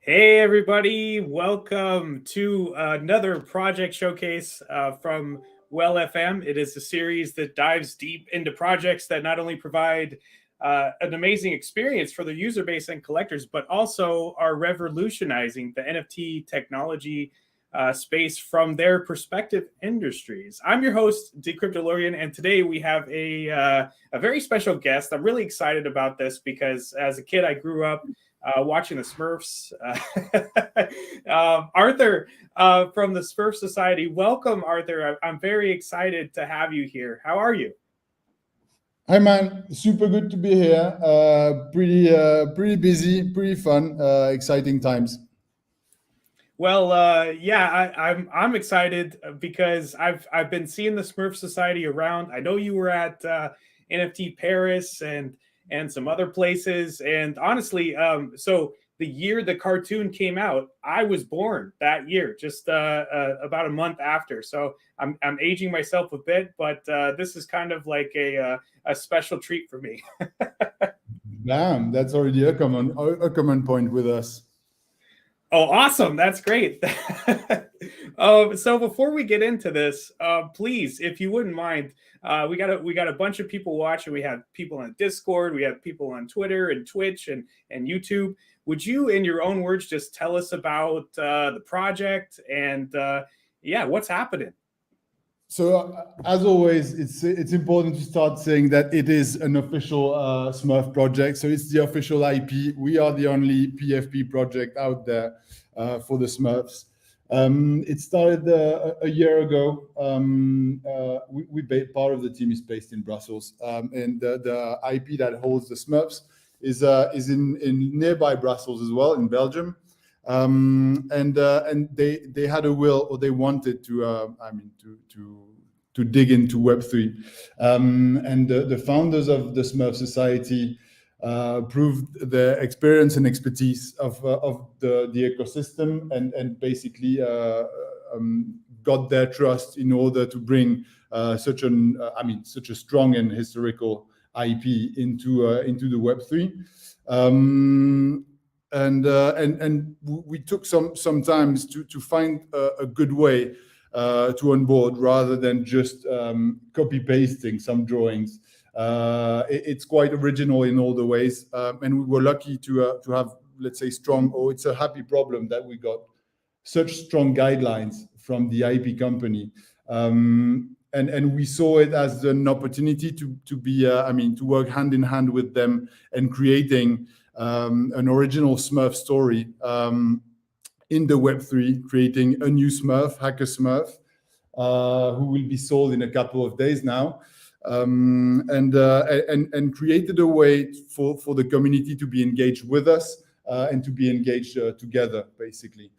Hey, everybody. Welcome to another project showcase from Well FM. It is a series that dives deep into projects that not only provide an amazing experience for the user base and collectors, but also are revolutionizing the NFT technology space from their perspective industries. I'm your host, Decryptolorian, and today we have a very special guest. I'm really excited about this because as a kid, I grew up watching the Smurfs. Arthur from the Smurf Society. Welcome, Arthur. I'm very excited to have you here. How are you? Hi man, super good to be here. Pretty busy, pretty fun, exciting times. Well, yeah, I'm excited because I've been seeing the Smurf Society around. I know you were at NFT Paris and some other places, and honestly, so the year the cartoon came out, I was born that year, just about a month after. So I'm aging myself a bit, but this is kind of like a special treat for me. Damn, that's already a common point with us. Oh, awesome! That's great. So before we get into this, please, if you wouldn't mind, we got a bunch of people watching. We have people on Discord, we have people on Twitter and Twitch and YouTube. Would you, in your own words, just tell us about the project and yeah, what's happening? So, as always, it's important to start saying that it is an official Smurf project. So it's the official IP. We are the only PFP project out there for the Smurfs. It started a year ago. Part of the team is based in Brussels, and the IP that holds the Smurfs is in nearby Brussels as well, in Belgium. And they had a will, or they wanted to to dig into Web3, and the founders of the Smurf Society proved their experience and expertise of the ecosystem, and basically got their trust in order to bring such a strong and historical IP into the Web3. And we took some times to find a good way to onboard, rather than just copy pasting some drawings. It's quite original in all the ways, and we were lucky to have, let's say, strong. Oh, it's a happy problem that we got such strong guidelines from the IP company. And we saw it as an opportunity to work hand in hand with them and creating an original Smurf story in the Web3, creating a new Smurf, Hacker Smurf, who will be sold in a couple of days now, and created a way for the community to be engaged with us, and to be engaged together, basically.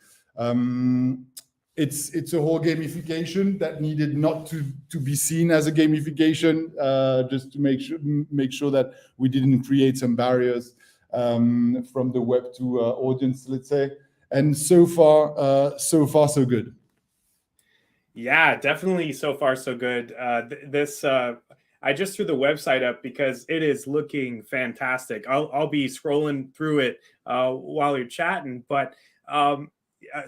It's a whole gamification that needed not to be seen as a gamification, just to make sure that we didn't create some barriers from the Web 2 audience, let's say. And so far, so good. Yeah, definitely. So far, so good. This I just threw the website up because it is looking fantastic. I'll be scrolling through it while you're chatting. But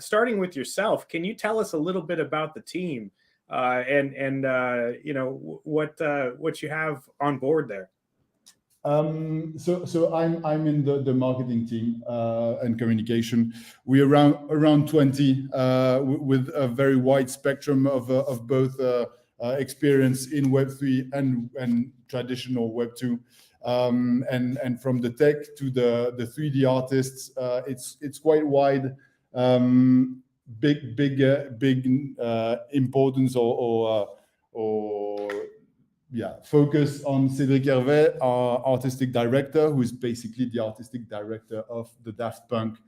starting with yourself, can you tell us a little bit about the team and you know what you have on board there? So I'm in the marketing team and communication. We're around 20 with a very wide spectrum of both experience in Web3 and traditional Web2. And from the tech to the 3D artists, it's quite wide. Big importance or yeah, focus on Cédric Hervé, our artistic director, who is basically the artistic director of the Daft Punk,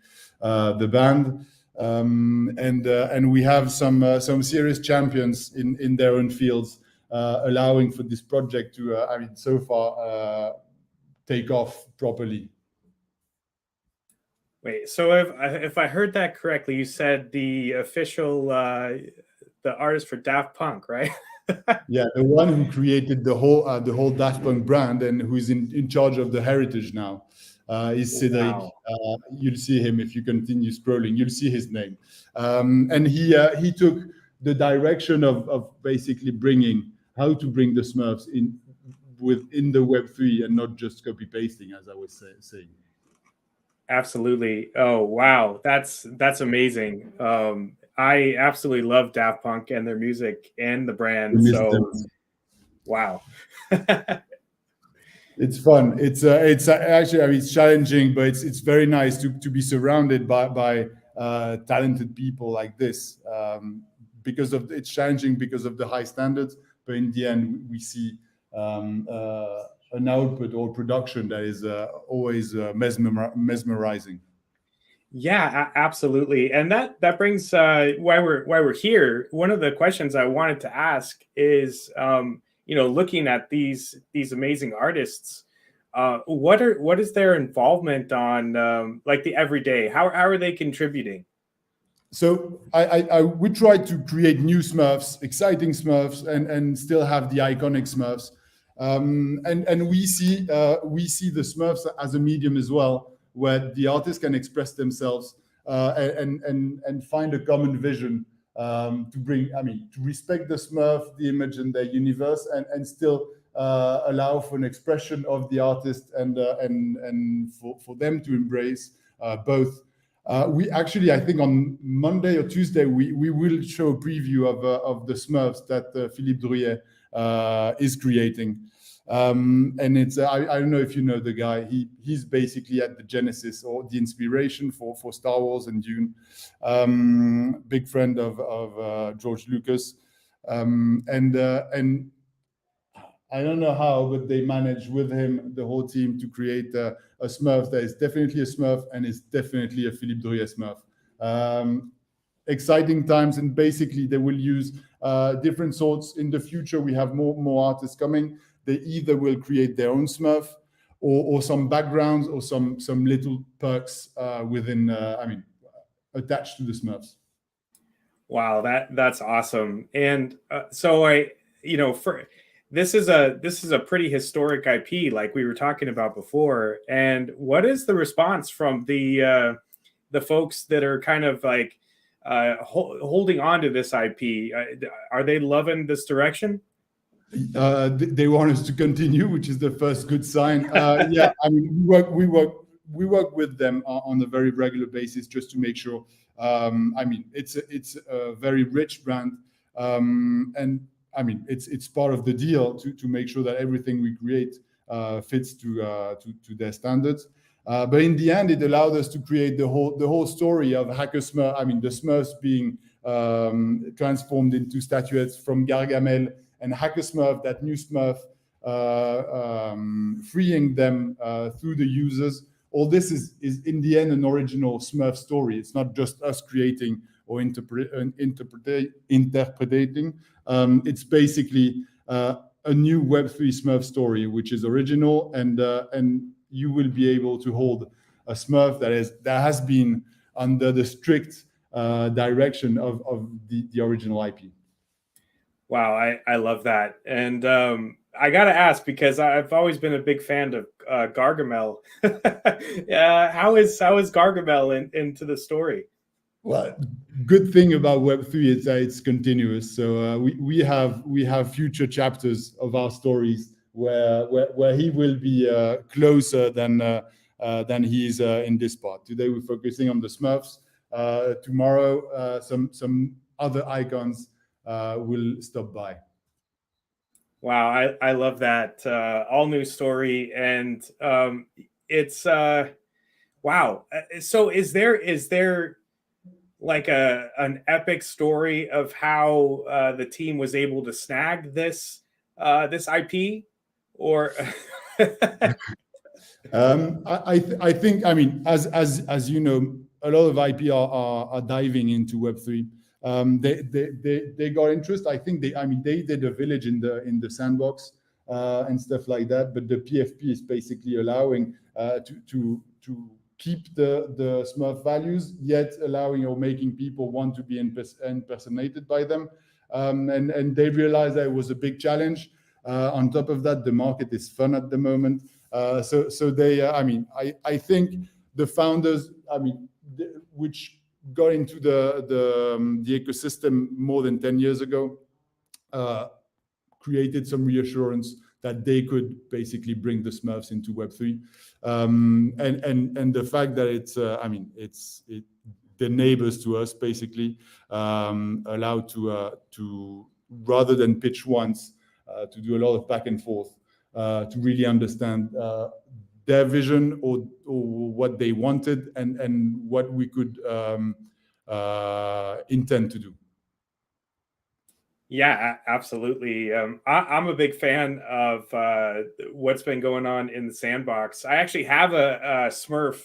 the band. And we have some serious champions in their own fields, allowing for this project to, so far, take off properly. Wait, so if I heard that correctly, you said the official the artist for Daft Punk, right? Yeah, the one who created the whole Daft Punk brand, and who's in charge of the heritage now. is Cedric. Wow. You'll see him if you continue scrolling. You'll see his name, and he took the direction of basically bringing how to bring the Smurfs within the Web3 and not just copy pasting, as I was saying. Absolutely. Oh, wow. That's amazing. I absolutely love Daft Punk and their music and the brand. So, wow. It's fun. It's actually, I mean, it's challenging, but it's very nice to be surrounded by talented people like this. Because of it's challenging because of the high standards, but in the end, we see an output or production that is always mesmerizing. Yeah, absolutely. And that brings why we're here. One of the questions I wanted to ask is, looking at these amazing artists, what is their involvement on like the everyday? How are they contributing? So we tried to create new Smurfs, exciting Smurfs, and still have the iconic Smurfs. And we see the Smurfs as a medium as well, where the artists can express themselves and find a common vision to respect the Smurf, the image and their universe, and still allow for an expression of the artist and for them to embrace both. We actually, I think on Monday or Tuesday, we will show a preview of the Smurfs that Philippe Drouillet is creating. And it's I don't know if you know the guy. He's basically at the genesis or the inspiration for Star Wars and Dune. Big friend of George Lucas, and I don't know how, but they managed with him, the whole team, to create a Smurf that is definitely a Smurf and is definitely a Philippe Drouillet Smurf. Exciting times, and basically they will use different sorts. In the future, we have more artists coming. They either will create their own Smurf or some backgrounds or some little perks within, attached to the Smurfs. Wow, that's awesome. And this is a pretty historic IP, like we were talking about before. And what is the response from the folks that are kind of like holding on to this IP? Are they loving this direction? They want us to continue, which is the first good sign. Yeah, I mean, we work with them on a very regular basis just to make sure. It's a very rich brand, and I mean, it's part of the deal to make sure that everything we create fits to their standards. But in the end, it allowed us to create the whole story of Hacker Smurf. I mean, the Smurfs being transformed into statuettes from Gargamel, and Hacker Smurf, that new Smurf, freeing them through the users. All this is in the end an original Smurf story. It's not just us creating or interpreting. It's basically a new Web3 Smurf story, which is original, and you will be able to hold a Smurf that has been under the strict direction of the original IP. Wow, I love that. And I got to ask, because I've always been a big fan of Gargamel. How is Gargamel into the story? Well, good thing about Web3 is that it's continuous. So we have future chapters of our stories where he will be closer than he's in this part. Today we're focusing on the Smurfs. Tomorrow some other icons will stop by. Wow, I love that. All new story, and it's wow. So is there like an epic story of how the team was able to snag this IP, or? I think, I mean, as you know, a lot of IP are diving into Web3. They got interest. I think they did a village in the sandbox and stuff like that. But the PFP is basically allowing to keep the Smurf values, yet allowing or making people want to be impersonated by them. And they realized that it was a big challenge. On top of that, the market is fun at the moment. So they, I think the founders, which got into the ecosystem more than 10 years ago, created some reassurance that they could basically bring the Smurfs into Web3, and the fact that it the neighbors to us basically allowed to rather than pitch once, to do a lot of back and forth, to really understand their vision or what they wanted and what we could intend to do. Yeah, absolutely. I'm a big fan of what's been going on in the sandbox. I actually have a Smurf.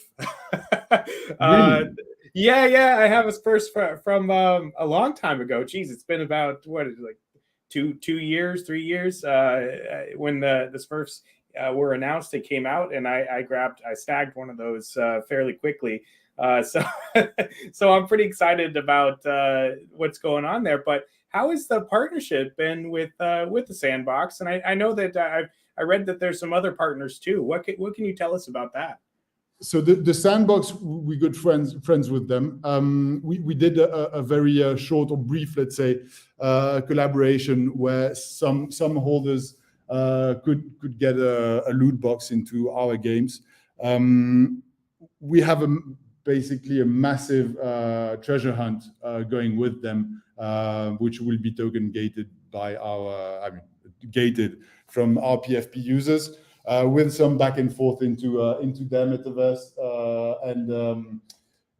Really? Yeah, I have a Smurf from a long time ago. Geez, it's been about what is it, like 2 years, 3 years when the Smurfs were announced. It came out, and I snagged one of those fairly quickly. So so I'm pretty excited about what's going on there. But how has the partnership been with the sandbox? And I know that I read that there's some other partners too. What can you tell us about that? So the sandbox, we good friends with them. We did a very short or brief, let's say, collaboration where some holders could get a loot box into our games. We have basically a massive treasure hunt going with them, which will be token gated by gated from our PFP users, with some back and forth into their metaverse,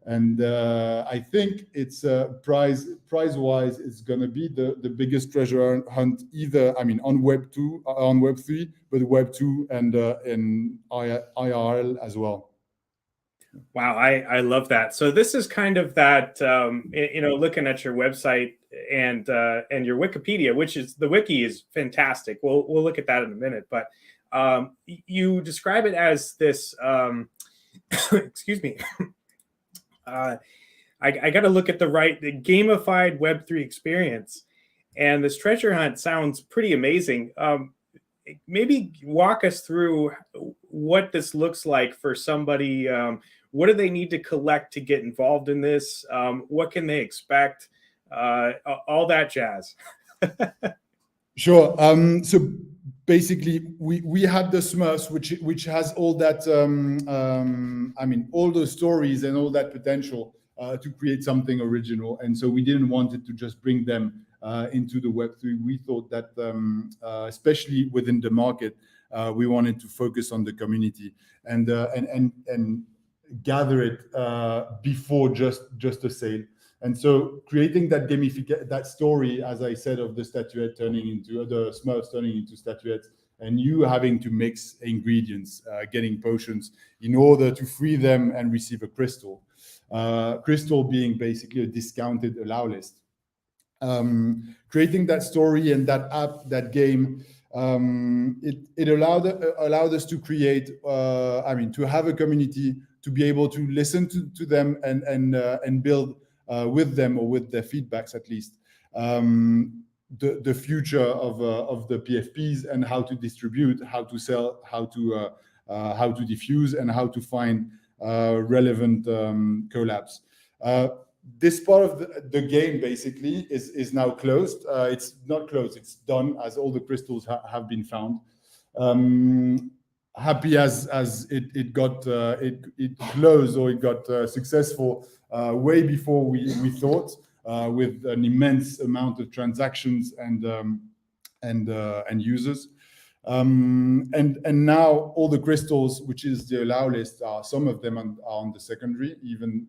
and I think it's prize wise, it's going to be the biggest treasure hunt either, on Web 2, on Web 3, but Web 2 and in IRL as well. Wow, I love that. So this is kind of that, looking at your website and your Wikipedia, which is the wiki is fantastic. We'll look at that in a minute, but you describe it as this. Excuse me. I got to look at the gamified Web3 experience, and this treasure hunt sounds pretty amazing. Maybe walk us through what this looks like for somebody. What do they need to collect to get involved in this? What can they expect? All that jazz. Sure. So basically, we have the Smurfs, which has all that, all those stories and all that potential to create something original. And so we didn't want it to just bring them into the Web3. We thought that, especially within the market, we wanted to focus on the community and gather it before just a sale. And so creating that that story, as I said, of the statuette turning into the Smurfs turning into statuettes, and you having to mix ingredients, getting potions in order to free them and receive a crystal. Crystal being basically a discounted allow list. Creating that story and that app, that game, it allowed us to create, to have a community, to be able to listen to them and build with them, or with their feedbacks at least, the future of the PFPs and how to distribute, how to sell, how to diffuse, and how to find relevant collabs. This part of the game basically is now closed. It's not closed; it's done, as all the crystals have been found. Happy as it got it closed, or it got successful way before we thought, with an immense amount of transactions and users. And now all the crystals, which is the allow list, some of them are on the secondary. Even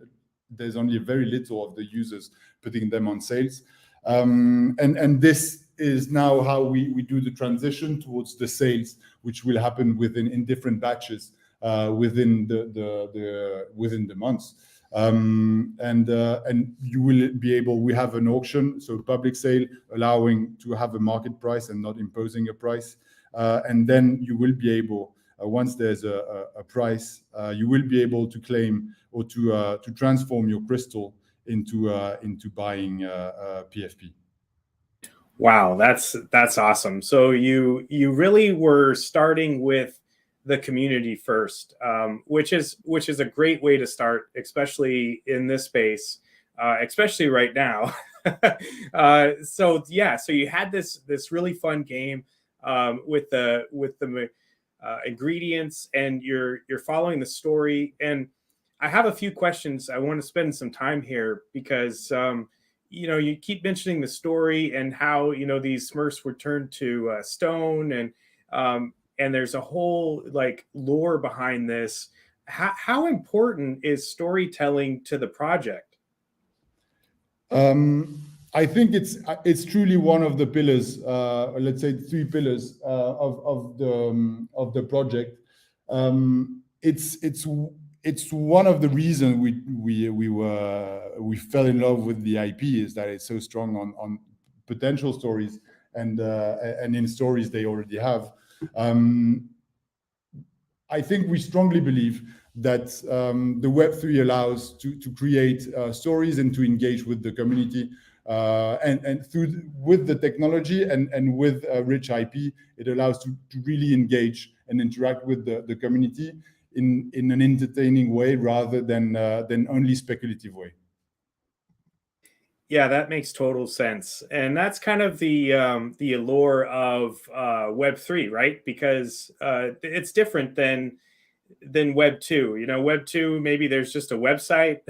there's only very little of the users putting them on sales. And this is now how we do the transition towards the sales, which will happen in different batches within the months. And you will be able. We have an auction, so public sale, allowing to have a market price and not imposing a price. And then you will be able, once there's a price, you will be able to claim or to transform your crystal into buying PFP. Wow, that's awesome. So you really were starting with the community first, which is a great way to start, especially in this space, especially right now. So yeah, so you had this really fun game, with the ingredients, and you're following the story. And I have a few questions. I want to spend some time here because you keep mentioning the story and how these Smurfs were turned to stone, and there's a whole like lore behind this. How important is storytelling to the project? I think it's truly one of the pillars, let's say 3 pillars of the project. It's one of the reasons we fell in love with the IP, is that it's so strong on potential stories and in stories they already have. I think we strongly believe that the Web3 allows to create stories and to engage with the community, and with the technology and with rich IP, it allows to really engage and interact with the community in an entertaining way rather than only speculative way. Yeah, that makes total sense, and that's kind of the allure of Web3, right? Because it's different than Web 2. Web 2, maybe there's just a website.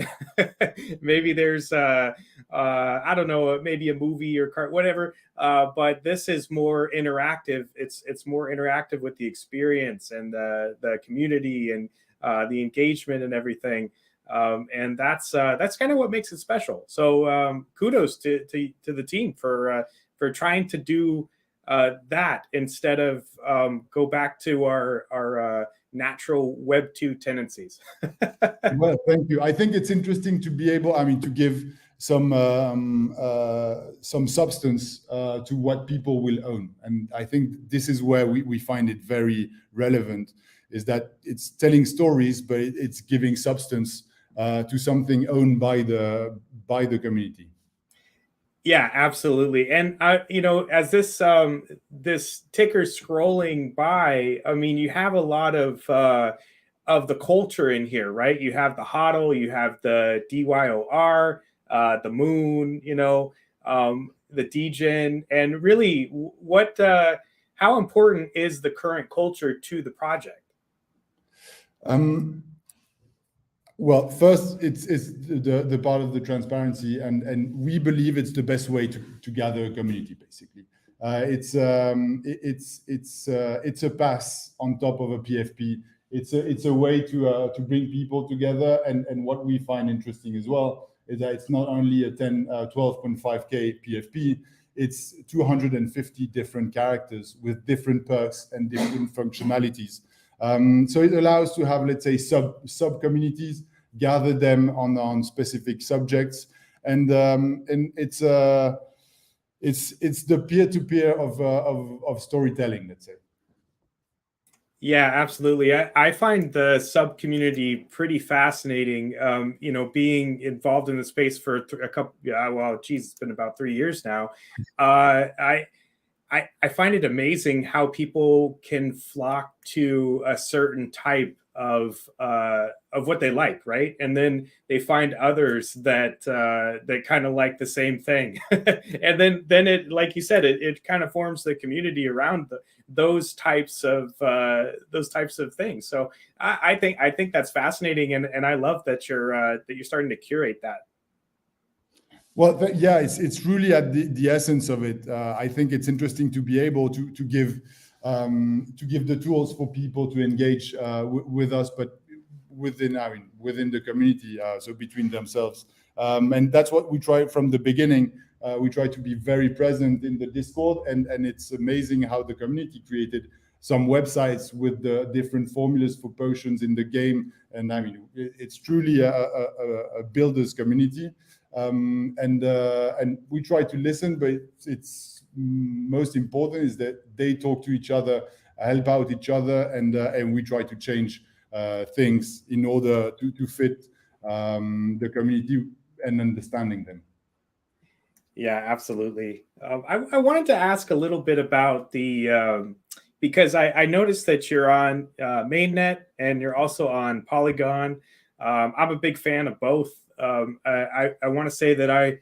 Maybe there's I don't know, maybe a movie or whatever. But this is more interactive. It's more interactive with the experience and the community and the engagement and everything. And that's kind of what makes it special. So kudos to the team for trying to do that instead of go back to our natural Web 2 tendencies. Well, thank you. I think it's interesting to be able, to give some substance to what people will own, and I think this is where we find it very relevant. Is that it's telling stories, but it's giving substance to something owned by the community. Yeah, absolutely. And as this ticker scrolling by, I mean, you have a lot of the culture in here, right? You have the HODL, you have the DYOR, the Moon, the DGen, and really, how important is the current culture to the project? Well, first, it's the part of the transparency, and we believe it's the best way to gather a community. Basically, it's a pass on top of a PFP. It's a way to bring people together, and what we find interesting as well is that it's not only a 12.5K PFP. It's 250 different characters with different perks and different functionalities. So it allows to have, let's say, sub communities, gather them on specific subjects, and it's the peer-to-peer of storytelling, let's say. Yeah, absolutely. I find the sub community pretty fascinating. Being involved in the space for a couple, yeah, well, geez, it's been about 3 years now. I find it amazing how people can flock to a certain type of what they like, right? And then they find others that kind of like the same thing, and then it, like you said, it kind of forms the community around those types of things. So I think that's fascinating, and I love that you're starting to curate that. Well, yeah, it's really at the essence of it. I think it's interesting to be able to give the tools for people to engage with us, but within the community, so between themselves, and that's what we try from the beginning. We try to be very present in the Discord, and it's amazing how the community created some websites with the different formulas for potions in the game, and it's truly a builders community. And we try to listen, but it's most important is that they talk to each other, help out each other, and we try to change things in order to fit the community and understanding them. Yeah, absolutely. I wanted to ask a little bit about the because I noticed that you're on mainnet and you're also on Polygon. I'm a big fan of both. I want to say that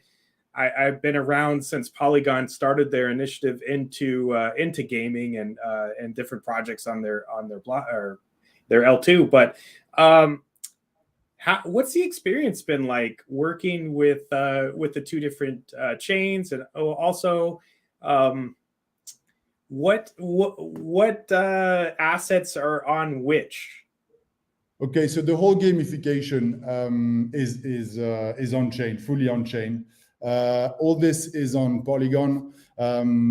I've been around since Polygon started their initiative into gaming and different projects on their blog or their L2. But what's the experience been like working with the two different chains, and also what assets are on which? Okay, so the whole gamification is on chain, fully on chain. All this is on Polygon.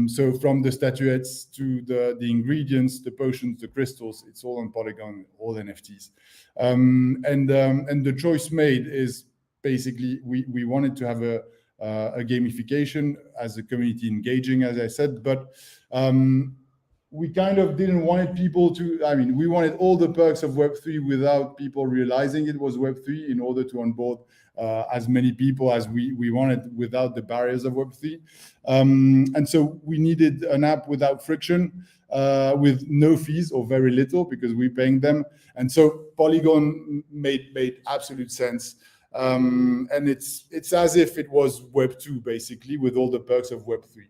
So from the statuettes to the ingredients, the potions, the crystals, it's all on Polygon, all NFTs. And the choice made is basically we wanted to have a gamification as a community engaging, as I said, but we kind of didn't want people to, I mean, we wanted all the perks of Web3 without people realizing it was Web3 in order to onboard as many people as we wanted without the barriers of Web3. And so we needed an app without friction, with no fees or very little because we're paying them. And so Polygon made absolute sense. And it's as if it was Web2 basically with all the perks of Web3.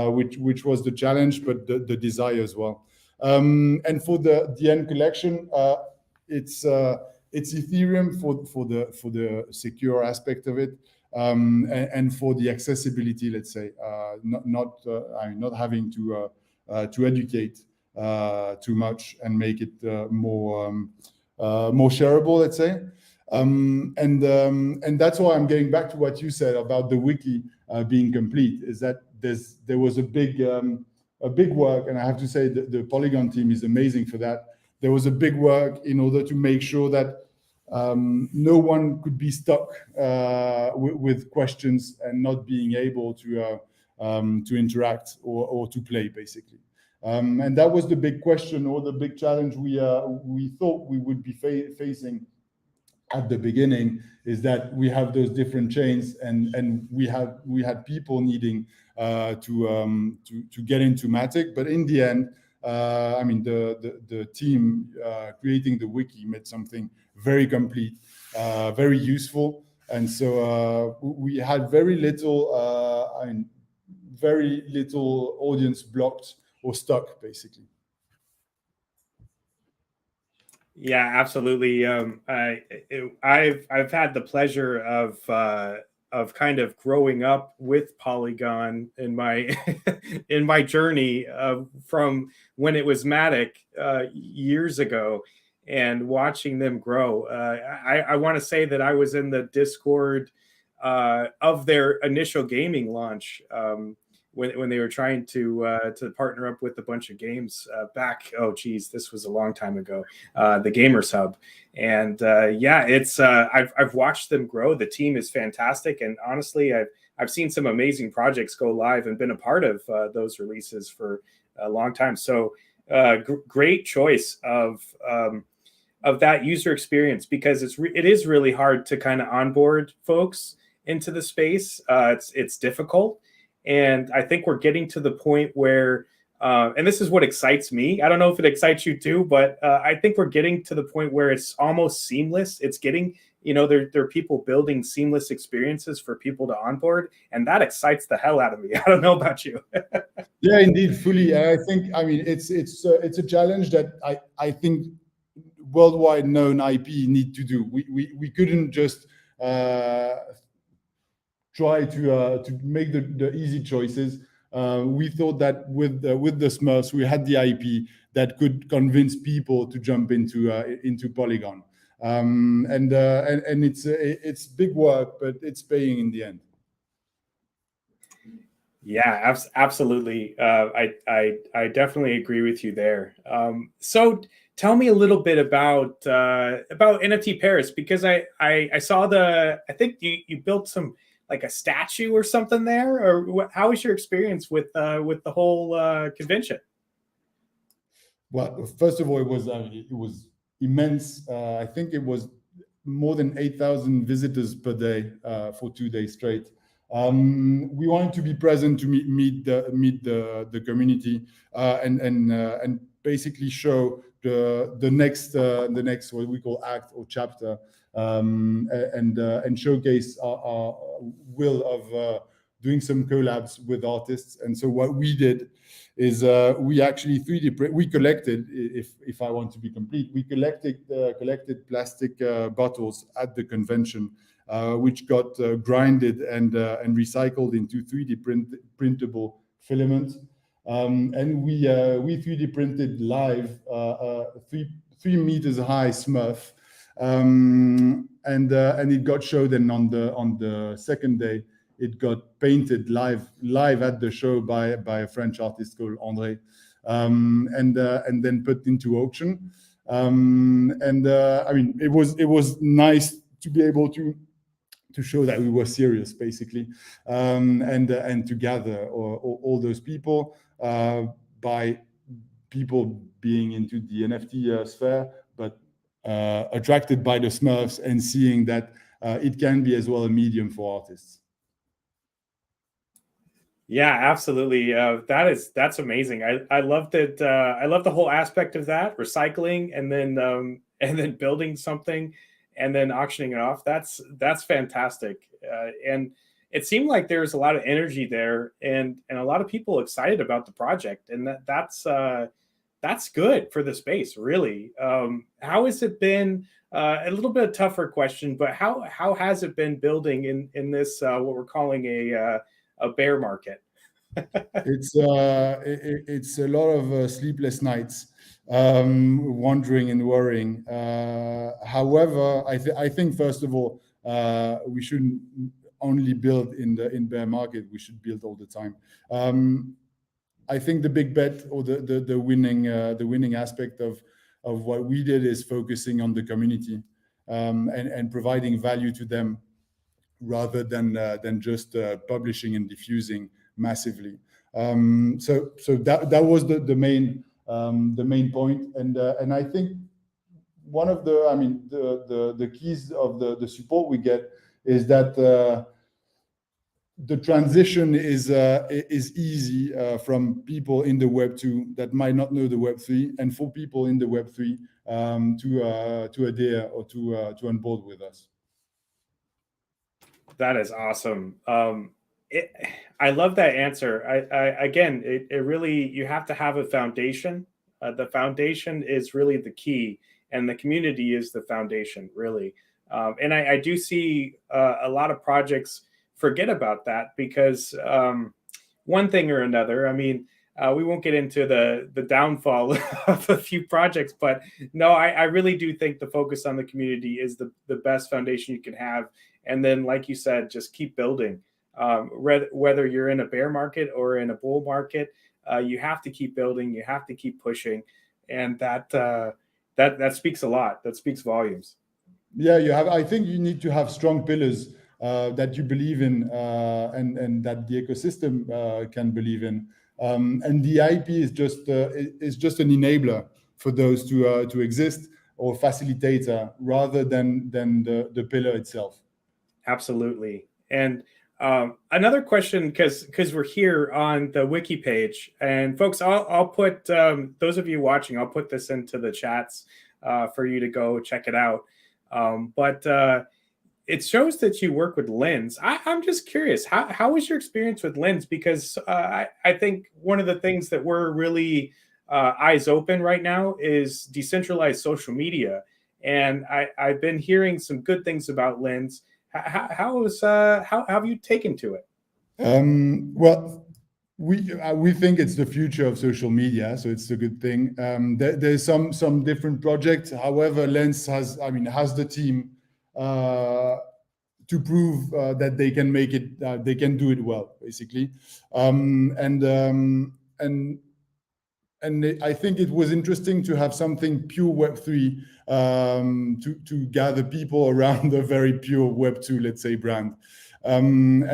Which was the challenge, but the desire as well. And for the end collection, it's Ethereum for the secure aspect of it, and for the accessibility, let's say, not having to educate too much and make it more shareable, let's say. And that's why I'm getting back to what you said about the wiki being complete, is that there was a big work, and I have to say that the Polygon team is amazing for that. There was a big work in order to make sure that no one could be stuck with questions and not being able to interact or to play, basically. And that was the big question or the big challenge we thought we would be facing at the beginning, is that we have those different chains, and we had people needing to get into Matic, but in the end, I mean, the team creating the wiki made something very complete, very useful, and so we had very little audience blocked or stuck, basically. Yeah, absolutely. I've had the pleasure of kind of growing up with Polygon in my in my journey from when it was Matic years ago, and watching them grow. I want to say that I was in the Discord of their initial gaming launch. When they were trying to partner up with a bunch of games back, oh geez, this was a long time ago, the Gamers Hub, and yeah, it's I've watched them grow. The team is fantastic, and honestly, I've seen some amazing projects go live and been a part of those releases for a long time. So great choice of that user experience, because it is really hard to kind of onboard folks into the space. It's difficult. And I think we're getting to the point where, and this is what excites me. I don't know if it excites you too, but I think we're getting to the point where it's almost seamless. It's getting, there are people building seamless experiences for people to onboard, and that excites the hell out of me. I don't know about you. Yeah, indeed, fully. I think, I mean, it's a challenge that I think worldwide known IP need to do. We couldn't just try to make the easy choices. We thought that with the Smurfs, we had the IP that could convince people to jump into Polygon, and it's big work, but it's paying in the end. Yeah, absolutely. I definitely agree with you there. So tell me a little bit about NFT Paris, because I saw I think you built some, like a statue or something there, or how was your experience with the whole convention? Well, first of all, it was immense. I think it was more than 8,000 visitors per day for 2 days straight. We wanted to be present to meet the community and basically show the next what we call act or chapter, and showcase our will of doing some collabs with artists. And so what we did is we actually 3D print. We collected, if I want to be complete, we collected plastic bottles at the convention, which got grinded and recycled into 3D printable filament. And we 3D printed live 3 meters high Smurf, and it got showed. And on the second day, it got painted live at the show by a French artist called André, and then put into auction. I mean, it was nice to be able to show that we were serious, basically, and to gather all those people, by people being into the NFT sphere, but attracted by the Smurfs and seeing that it can be as well a medium for artists. Yeah, absolutely. That's amazing. I love that. I love the whole aspect of that, recycling and then building something and then auctioning it off. That's fantastic. And it seemed like there was a lot of energy there, and a lot of people excited about the project, and that's good for the space, really. How has it been? A little bit of tougher question, but how has it been building in this what we're calling a bear market? It's a lot of sleepless nights, wondering and worrying. However, I think first of all, we shouldn't only build in bear market. We should build all the time. I think the big bet, or the winning aspect of what we did, is focusing on the community, and providing value to them, rather than just publishing and diffusing massively. So that was the main point. And I think one of the keys of the support we get is that the transition is easy, from people in the Web 2 that might not know the Web 3, and for people in the Web 3 to adhere or to on board with us. That is awesome. I love that answer. Again, it really, you have to have a foundation. The foundation is really the key, and the community is the foundation, really. And I do see a lot of projects forget about that because one thing or another. I mean, we won't get into the downfall of a few projects, but no, I really do think the focus on the community is the best foundation you can have. And then, like you said, just keep building. Whether you're in a bear market or in a bull market, you have to keep building. You have to keep pushing, and that speaks a lot. That speaks volumes. Yeah, you have. I think you need to have strong pillars that you believe in, and that the ecosystem can believe in. And the IP is just an enabler for those to exist, or facilitator, rather than the pillar itself. Absolutely. And another question, because we're here on the wiki page, and folks, I'll put those of you watching, I'll put this into the chats for you to go check it out. But it shows that you work with Lens. I'm just curious, how was your experience with Lens? Because I think one of the things that we're really eyes open right now is decentralized social media, and I've been hearing some good things about Lens. How have you taken to it? Well, we think it's the future of social media, so it's a good thing. There's some different projects. However, Lens has the team to prove that they can make it. They can do it well, basically. And I think it was interesting to have something pure Web3, to gather people around a very pure Web2, let's say, brand. And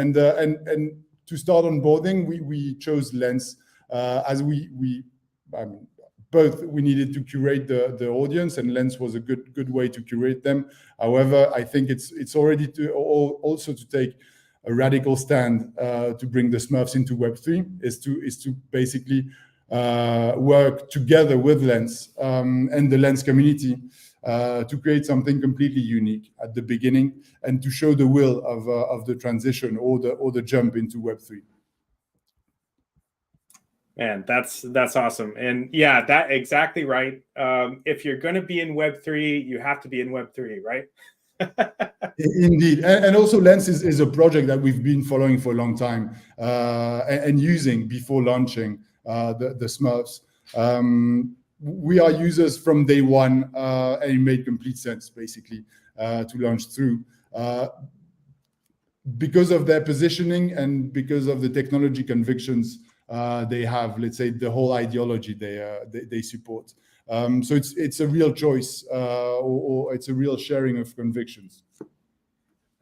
to start onboarding, we chose Lens, as both we needed to curate the audience, and Lens was a good way to curate them. However, I think it's already also to take a radical stand to bring the Smurfs into Web3, is to basically work together with Lens and the Lens community to create something completely unique at the beginning and to show the will of the transition or the jump into Web3. Man, that's awesome. And yeah, that exactly right. If you're going to be in Web3, you have to be in Web3, right? Indeed, and also Lens is a project that we've been following for a long time and using before launching the Smurfs. We are users from day one, and it made complete sense basically to launch through. Because of their positioning and because of the technology convictions they have, let's say the whole ideology they support. So it's a real choice, or it's a real sharing of convictions.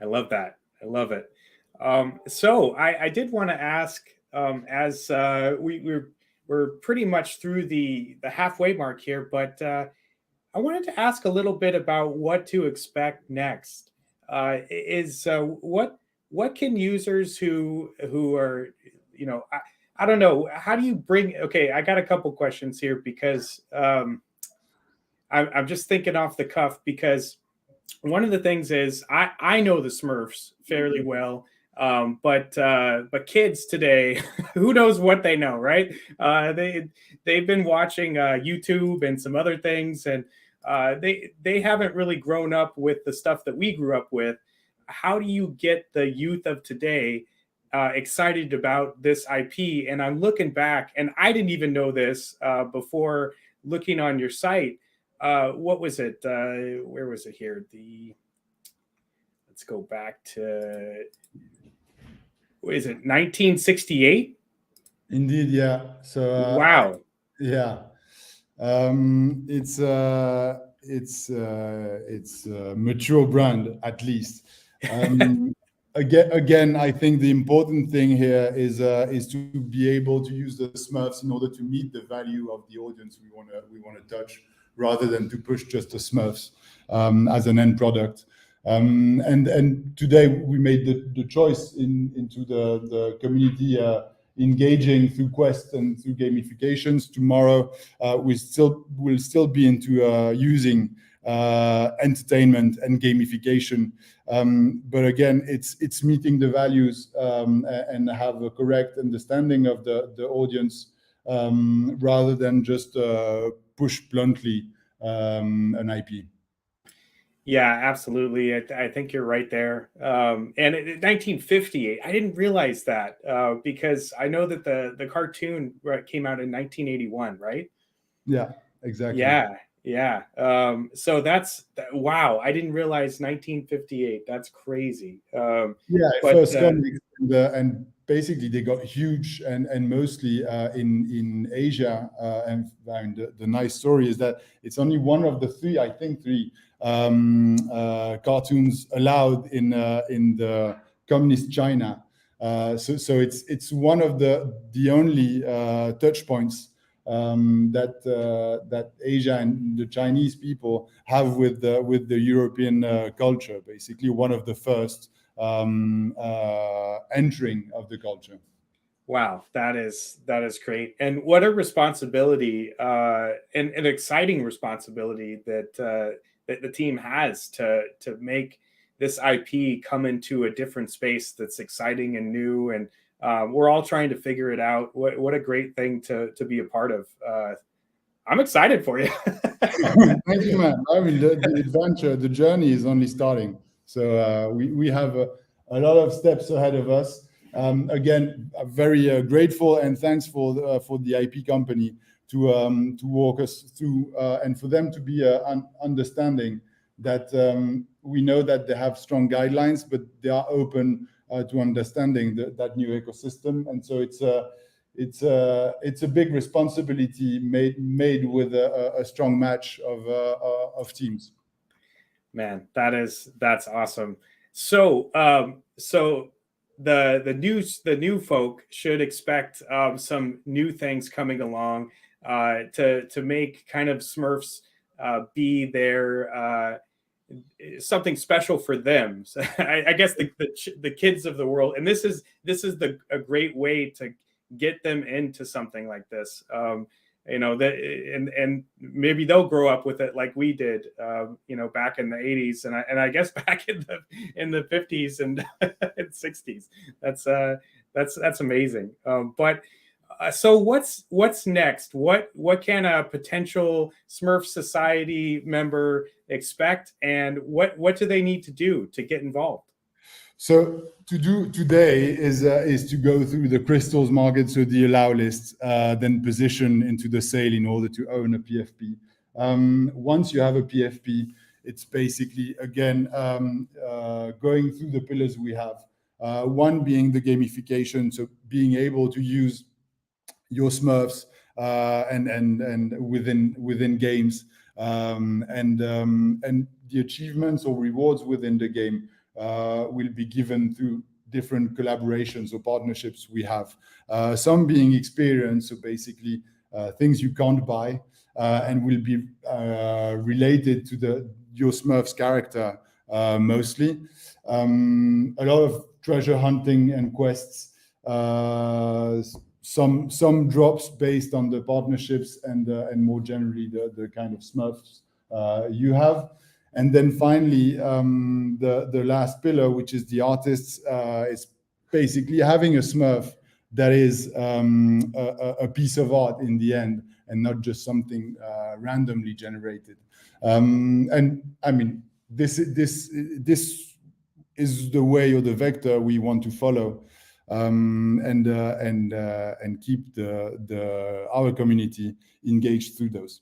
I love that. I love it. So I did want to ask, as we're pretty much through the halfway mark here, but I wanted to ask a little bit about what to expect next. What can users who are, I don't know, how do you bring? Okay, I got a couple questions here because I'm just thinking off the cuff because one of the things is I know the Smurfs fairly well, but kids today, who knows what they know, right? They've been watching YouTube and some other things, and they haven't really grown up with the stuff that we grew up with. How do you get the youth of today excited about this IP? And I'm looking back, and I didn't even know this before looking on your site. What was it? Where was it here? Let's go back to, what is it, 1968? Indeed, yeah. So Wow. yeah, it's a mature brand at least. Again, I think the important thing here is to be able to use the Smurfs in order to meet the value of the audience we want to touch, rather than to push just the Smurfs as an end product. And today we made the choice into the community engaging through quests and through gamifications. Tomorrow we'll still be into using entertainment and gamification. But again, it's meeting the values and have a correct understanding of the audience, rather than just push bluntly an IP. Yeah, absolutely. I think you're right there. And 1958, I didn't realize that because I know that the cartoon came out in 1981, right? Yeah, exactly. Yeah. So wow. I didn't realize 1958. That's crazy. Yeah, But first comics, and basically they got huge, and mostly in Asia. And the nice story is that it's only one of the three cartoons allowed in the communist China. So it's one of the only touch points that Asia and the Chinese people have with the European culture. Basically, one of the first entering of the culture. wow, that is great. And what a responsibility, and an exciting responsibility that the team has to make this IP come into a different space that's exciting and new. And we're all trying to figure it out. What a great thing to be a part of. I'm excited for you. Thank you, man. I mean, the adventure, the journey is only starting. So we have a lot of steps ahead of us. Again, I'm very grateful and thanks for the IP company to walk us through, and for them to be understanding that we know that they have strong guidelines, but they are open to understanding that new ecosystem. And so it's a big responsibility made with a strong match of teams. Man, that's awesome. So the new folk should expect some new things coming along to make kind of Smurfs be their something special for them. So I guess the kids of the world, and this is a great way to get them into something like this. You know that, and maybe they'll grow up with it like we did, you know, back in the 80s, and I guess back in the 50s and 60s. That's amazing. But so what's next? What can a potential Smurf Society member expect, and what do they need to do to get involved? So to do today is to go through the crystals market, so the allow list, then position into the sale in order to own a PFP. Once you have a PFP, it's basically again going through the pillars we have. One being the gamification, so being able to use your Smurfs and within games, and the achievements or rewards within the game will be given through different collaborations or partnerships we have. Some being experience, so basically things you can't buy, and will be related to your Smurfs character mostly. A lot of treasure hunting and quests. Some drops based on the partnerships and more generally the kind of Smurfs you have. And then finally, the last pillar, which is the artists, is basically having a Smurf that is a piece of art in the end, and not just something randomly generated. And I mean, this is the way or the vector we want to follow, and keep our community engaged through those.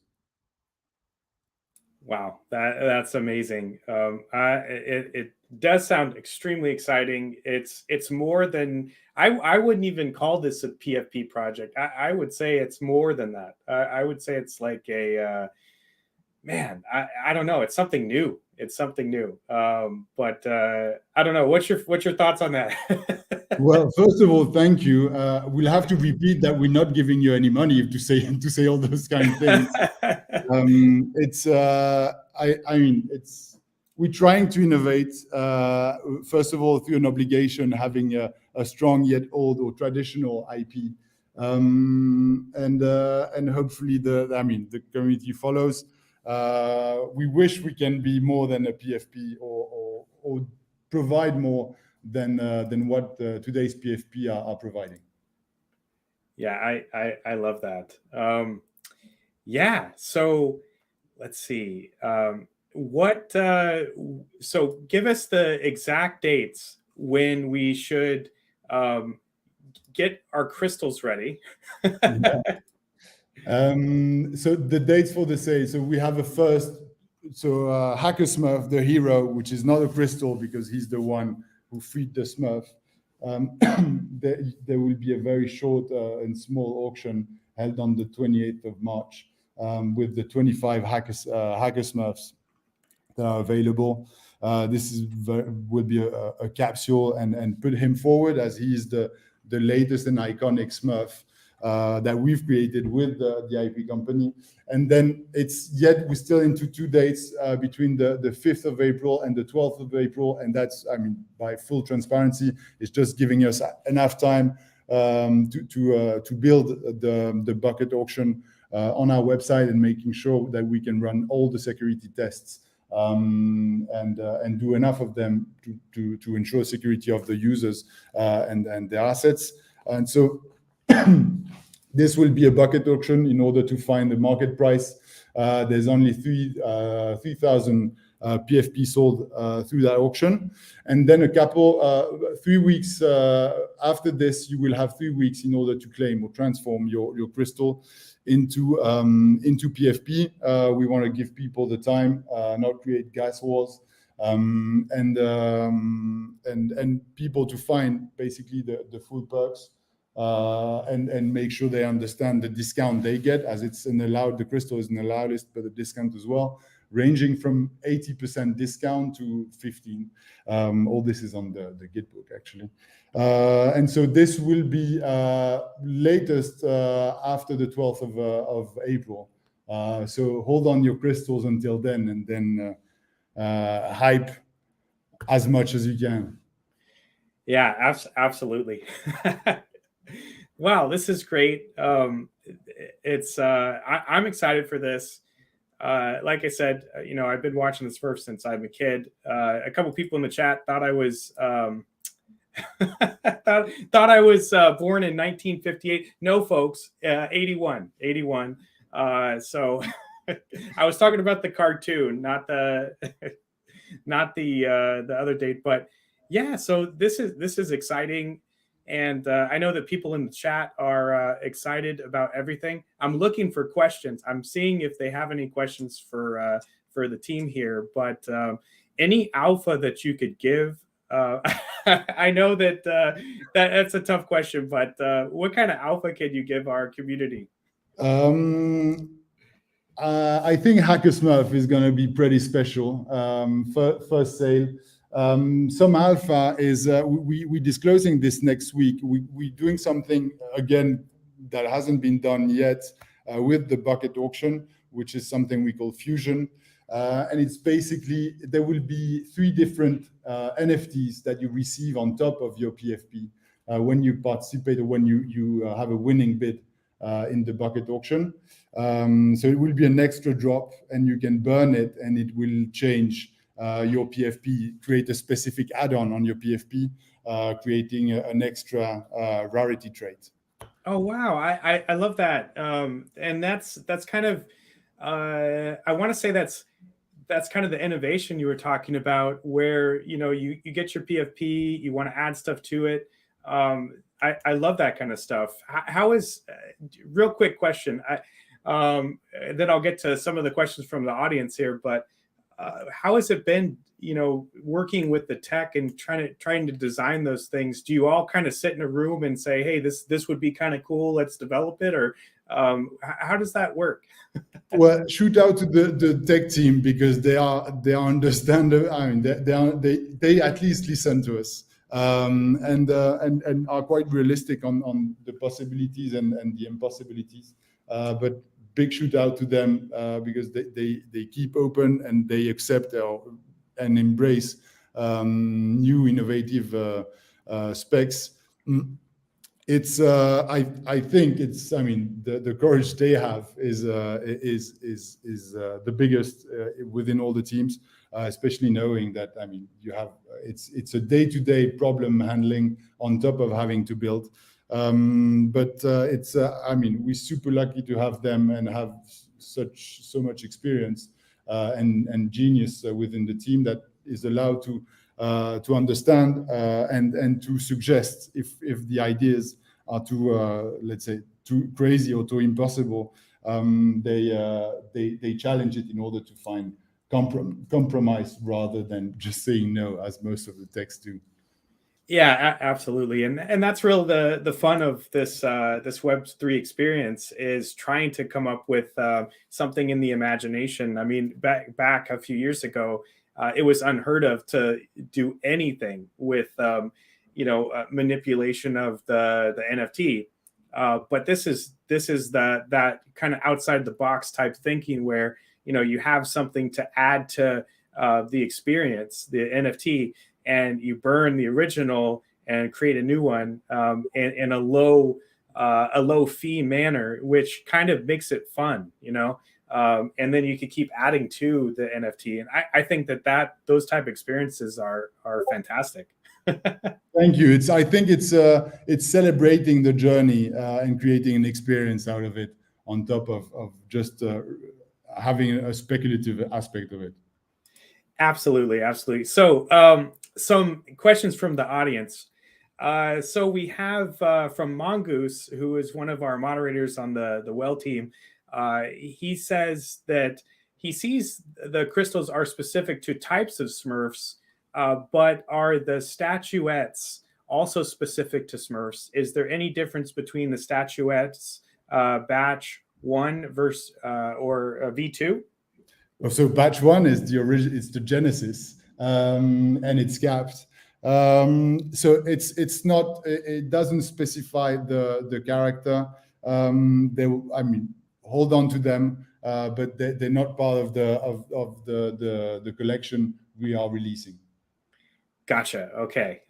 Wow, that's amazing. It does sound extremely exciting. It's more than I wouldn't even call this a PFP project. I would say it's more than that. I would say it's like a man. I don't know. It's something new. It's something new. But I don't know. What's your thoughts on that? Well, first of all, thank you. We'll have to repeat that we're not giving you any money to say all those kind of things. It's I mean, it's we're trying to innovate. First of all, through an obligation, having a strong yet old or traditional IP, and hopefully the community follows. We wish we can be more than a PFP or provide more than what today's PFP are providing. Yeah, I love that. Yeah, so let's see. So give us the exact dates when we should get our crystals ready. So the dates for the sale. So we have a first. So Hacker Smurf, the hero, which is not a crystal because he's the one who freed the Smurf. There will be a very short and small auction held on the 28th of March, with the 25 Hacker Smurfs that are available. This will be a capsule and put him forward as he is the latest and iconic Smurf that we've created with the IP company. And then we're still into 2 dates between the 5th of April and the 12th of April. And that's, I mean, by full transparency, it's just giving us enough time to build the bucket auction on our website and making sure that we can run all the security tests and do enough of them to ensure security of the users and their assets. And so this will be a bucket auction in order to find the market price. There's only 3,000 PFP sold through that auction. And then 3 weeks after this, you will have 3 weeks in order to claim or transform your crystal into PFP. We want to give people the time, not create gas wars, and people to find basically the full perks. And make sure they understand the discount they get, as it's the crystal is an allowed list, but a discount as well, ranging from 80% discount to 15. All this is on the Gitbook actually. And so this will be latest after the 12th of April. So hold on your crystals until then, and then hype as much as you can. Yeah, absolutely. Wow, this is great. I'm excited for this. Like I said, I've been watching the Smurfs since I'm a kid. A couple people in the chat thought I was thought I was born in 1958. No, folks, 81, 81. So I was talking about the cartoon, not the not the other date. But yeah, so this is exciting, and I know that people in the chat are excited about everything. I'm looking for questions. I'm seeing if they have any questions for the team here. But any alpha that you could give. I know that's a tough question, but what kind of alpha can you give our community? I think Hacker Smurf is going to be pretty special. First sale. Some alpha is we disclosing this next week. We doing something again that hasn't been done yet with the bucket auction, which is something we call Fusion. And it's basically, there will be 3 different NFTs that you receive on top of your PFP when you participate or when you have a winning bid in the bucket auction. So it will be an extra drop, and you can burn it, and it will change your PFP, create a specific add-on on your PFP, creating an extra rarity trait. Oh wow, I love that, and that's kind of I want to say that's kind of the innovation you were talking about, where you get your PFP, you want to add stuff to it. I love that kind of stuff. How is real quick question? Then I'll get to some of the questions from the audience here. But how has it been, working with the tech and trying to design those things? Do you all kind of sit in a room and say, "Hey, this would be kind of cool. Let's develop it," or how does that work? Well, shoot out to the tech team, because they understand. I mean, they at least listen to us, and are quite realistic on the possibilities and the impossibilities. But big shoot out to them, because they keep open, and they accept and embrace new innovative specs. It's I think it's, I mean, the courage they have is the biggest within all the teams, especially knowing that, I mean, you have it's a day-to-day problem handling on top of having to build. But it's I mean, we're super lucky to have them and have so much experience and genius within the team that is allowed to understand and to suggest if the ideas are too let's say too crazy or too impossible. They challenge it in order to find compromise rather than just saying no, as most of the techs do. Yeah, absolutely, and that's real the fun of this this Web3 experience, is trying to come up with something in the imagination. I mean, back a few years ago, it was unheard of to do anything with manipulation of the NFT. But this is that kind of outside the box type thinking, where you have something to add to the experience, the NFT, and you burn the original and create a new one in a low fee manner, which kind of makes it fun, and then you could keep adding to the NFT. And I think that those type of experiences are fantastic. Thank you. I think it's celebrating the journey and creating an experience out of it, on top of just having a speculative aspect of it. Absolutely. So some questions from the audience. So we have from Mongoose, who is one of our moderators on the Well team. He says that he sees the crystals are specific to types of Smurfs, but are the statuettes also specific to Smurfs? Is there any difference between the statuettes batch 1 versus or V2? So batch 1 is the original, it's the Genesis, and it's capped. So it's not, it doesn't specify the character. I mean, hold on to them, but they're not part of the collection we are releasing. Gotcha. Okay.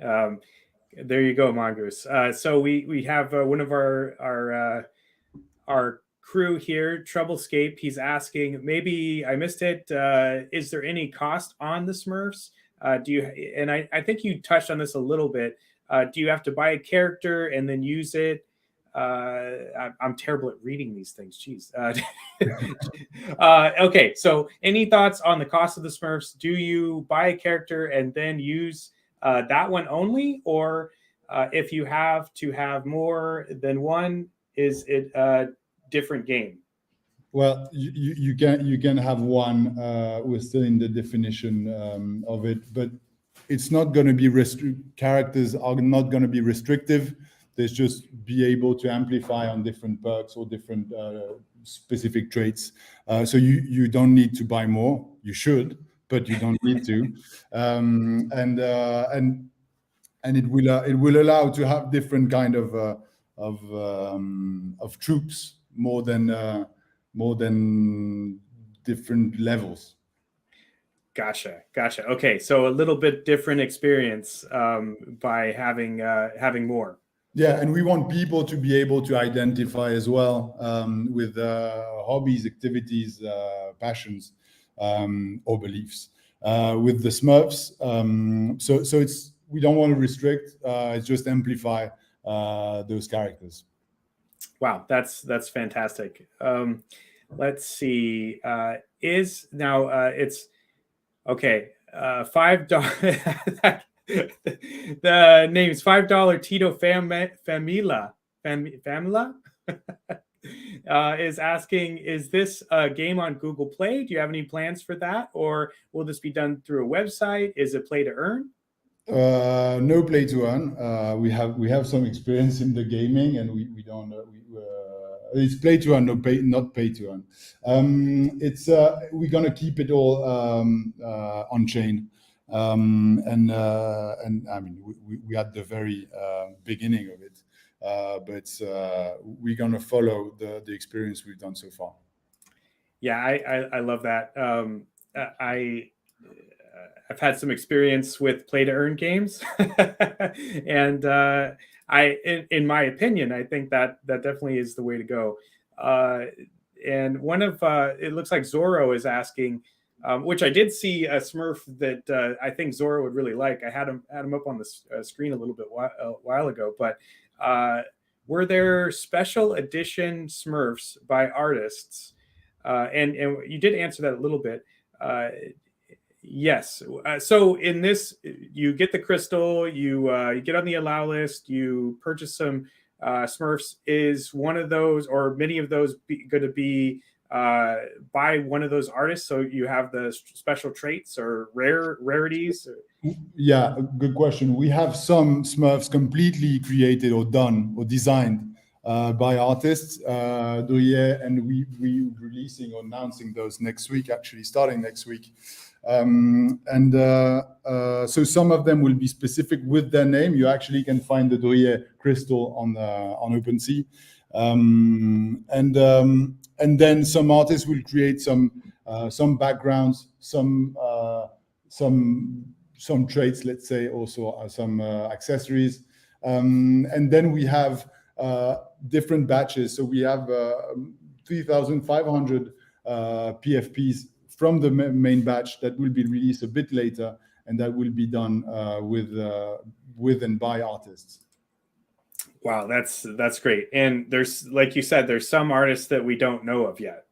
There you go, Mongoose. So we have one of our crew here, Troublescape. He's asking, maybe I missed it. Is there any cost on the Smurfs? Do you? And I think you touched on this a little bit. Do you have to buy a character and then use it? I'm terrible at reading these things. Jeez. Okay, so any thoughts on the cost of the Smurfs? Do you buy a character and then use that one only, or if you have to have more than one, is it a different game? Well, you can have one. We're still in the definition of it, but it's not going to be characters are not going to be restrictive. There's just be able to amplify on different perks or different specific traits. So you don't need to buy more. You should, but you don't need to. And it will allow to have different kind of troops more than different levels. Gotcha. Okay, so a little bit different experience by having more. Yeah, and we want people to be able to identify as well with hobbies, activities, passions, or beliefs with the Smurfs. So it's we don't want to restrict. It's just amplify those characters. Wow, that's fantastic. Let's see. Is now it's okay. $5. The name's $5 Tito Famila is asking, is this a game on Google Play? Do you have any plans for that, or will this be done through a website? Is it play to earn? No play to earn. We have some experience in the gaming, and we don't. It's play to earn, not pay to earn. We're gonna keep it all on chain. And I mean, we at the very beginning of it, but we're gonna follow the experience we've done so far. Yeah, I love that. I've had some experience with play to earn games, and in my opinion, I think that definitely is the way to go. And one of it looks like Zorro is asking, which I did see a Smurf that I think Zorro would really like. I had him up on the screen a little bit while ago, but were there special edition Smurfs by artists? And you did answer that a little bit. Yes. So in this, you get the crystal, you get on the allow list, you purchase some Smurfs. Is one of those or many of those going to be by one of those artists? So you have the special traits or rarities? Yeah, good question. We have some Smurfs completely created or done or designed by artists, Drouillet, and we releasing or announcing those next week, actually starting next week. So some of them will be specific with their name. You actually can find the Drouillet crystal on OpenSea, and then some artists will create some backgrounds, some traits, let's say, also some accessories, and then we have different batches. So we have 3,500 PFPs from the main batch that will be released a bit later, and that will be done with and by artists. Wow, that's great. And there's, like you said, there's some artists that we don't know of yet.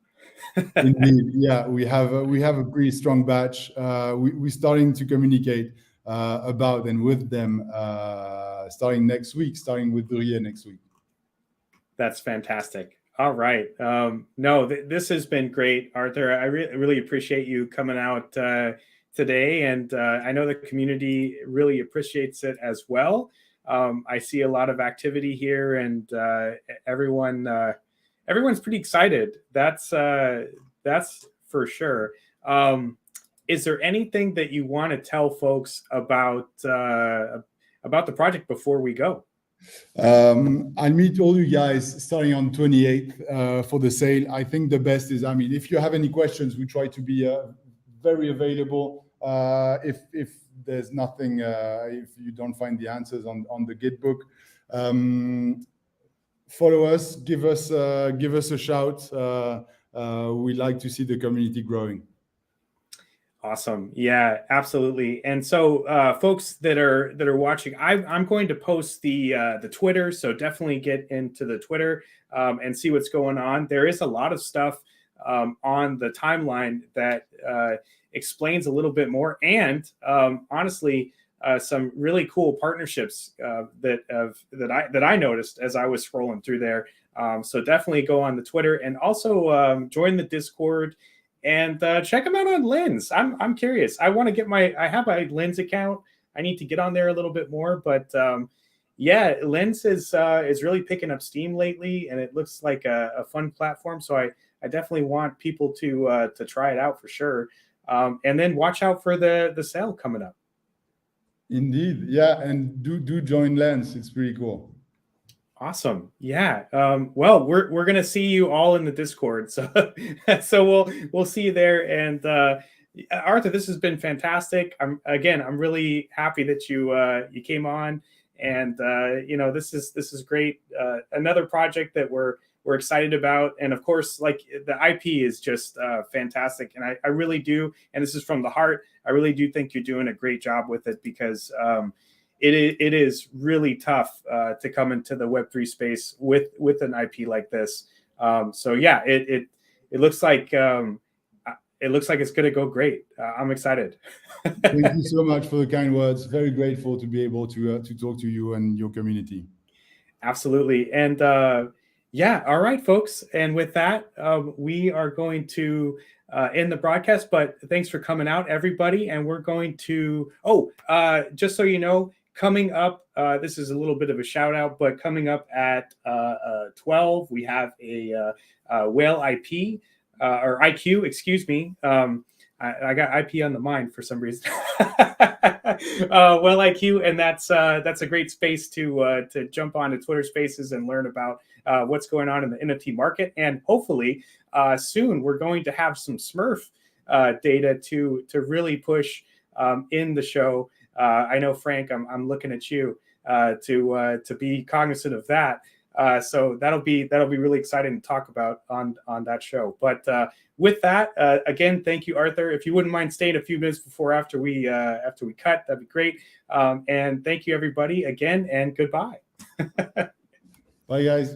Indeed, yeah, we have a pretty strong batch. We're starting to communicate about and with them starting next week, starting with Drouillet next week. That's fantastic. All right. This has been great, Arthur. I really appreciate you coming out today, and I know the community really appreciates it as well. I see a lot of activity here, and everyone's pretty excited. That's for sure. Is there anything that you want to tell folks about the project before we go? I'll meet all you guys starting on 28th for the sale. I think the best is, I mean, if you have any questions, we try to be very available. if there's nothing, if you don't find the answers on the Git book. Follow us, give us a shout. We like to see the community growing. Awesome. Yeah, absolutely. And so folks that are watching, I'm going to post the Twitter, so definitely get into the Twitter and see what's going on. There is a lot of stuff on the timeline that explains a little bit more, and honestly, some really cool partnerships that I noticed as I was scrolling through there. So definitely go on the Twitter, and also join the Discord. And check them out on Lens. I'm curious. I want to get I have my Lens account. I need to get on there a little bit more, but yeah, Lens is really picking up steam lately, and it looks like a fun platform. So I definitely want people to try it out for sure. And then watch out for the sale coming up. Indeed, yeah, and do join Lens. It's pretty cool. Awesome. Yeah. Well, we're gonna see you all in the Discord, so so we'll see you there. And Arthur, this has been fantastic. I'm really happy that you came on, and this is great. Another project that we're excited about, and of course, like, the IP is just fantastic, and I really do, and this is from the heart. I really do think you're doing a great job with it, because it is really tough to come into the Web3 space with an IP like this. So yeah, it looks like it's going to go great. I'm excited. Thank you so much for the kind words. Very grateful to be able to talk to you and your community. Absolutely. And yeah, all right, folks. And with that, we are going to end the broadcast. But thanks for coming out, everybody. And we're going to just so you know, coming up, this is a little bit of a shout out, but coming up at 12, we have a whale IP or IQ, excuse me. I got IP on the mind for some reason. Well, IQ, and that's a great space to jump onto Twitter Spaces and learn about what's going on in the NFT market. And hopefully, soon we're going to have some Smurf data to really push in the show. I know, Frank, I'm looking at you to be cognizant of that. So that'll be really exciting to talk about on that show. But with that, again, thank you, Arthur. If you wouldn't mind staying a few minutes after we cut, that'd be great. And thank you, everybody, again, and goodbye. Bye, guys.